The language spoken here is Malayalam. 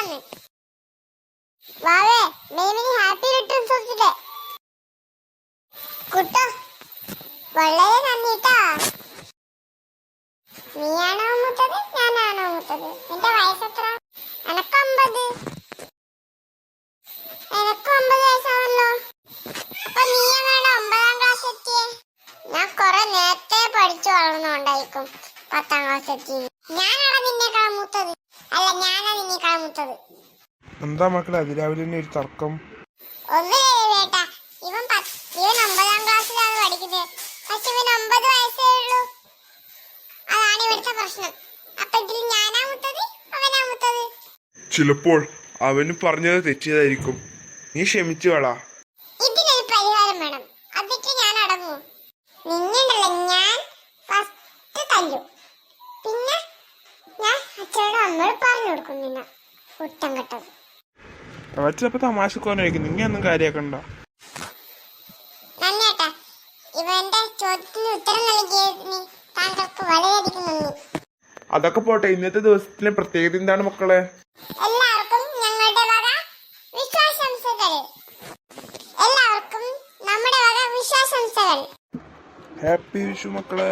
വന്ന് വാവേ മേമിന് happy returns of the day. കുട്ട വളരെ നന്ദിട്ടാ. നീയാണോ മൂത്തത് ഞാനാണോ മൂത്തത്? നിന്റെ വയസ്സെത്ര? എനക്ക് 50. എനക്ക് 9 വയസ്സാണല്ലോ. അപ്പൊ നീ എന്നാണ് 9ാം ക്ലാസ് എത്തിയേ? ഞാൻ കുറെ നേരത്തെ പഠിച്ചു വളർന്നോണ്ടായിരിക്കും 10ാം ക്ലാസ് എത്തി. ഞാനാണ് നിന്നേക്കാൾ മൂത്തത്. അല്ല, ഞാനാ നിന്നേക്കാൾ മൂത്തത്. എന്താ മക്കളെ അതിരാവിലെ തന്നെ ഒരു തർക്കം? ഒന്നുമില്ല, ഇവൻ 9ാം ക്ലാസ്സിലാണ് പഠിക്കുന്നത്. പക്ഷെ ഇവന് 9 വയസ്സേ ഉള്ളൂ. അതാണ് ഇവിടുത്തെ പ്രശ്നം. അപ്പൊ ഇതിൽ ഞാനാ മൂത്തത് അവനാ മൂത്തത്? ചിലപ്പോൾ അവന് പറഞ്ഞത് തെറ്റിയതായിരിക്കും. നീ ക്ഷമിച്ചു വേളാ. ഇതിനൊരു പരിഹാരം വേണം. അതിട്ട് ഞാൻ അടങ്ങൂ. നിന്നുണ്ടല്ലോ ഞാൻ ഫസ്റ്റ് തല്ലു. പിന്നെ ഞാൻ അച്ഛനോട് അമ്മയോട് പറഞ്ഞു കൊടുക്കും നിന്നെ കുറ്റം കെട്ടത്. അവച്ചപ്പോ തമാശക്കോനായിരിക്കും. നിങ്ങ ഒന്നും കാര്യാക്കണ്ട. നന്ദിയേട്ടാ, ഇവന്റെ ചോദ്യത്തിന് ഉത്തരം നൽകിയതിന് താങ്കൾക്ക് വളരെയധികം നന്ദി. അതൊക്കെ പോട്ടെ, ഇന്നത്തെ ദിവസത്തിലെ പ്രത്യേകത എന്താണ് മക്കളെ? എല്ലാവർക്കും ഞങ്ങളുടെ വക വിശ്വാസംസകൾ. എല്ലാവർക്കും നമ്മുടെ വക വിശ്വാസംസകൾ. ഹാപ്പി വിഷു മക്കളെ.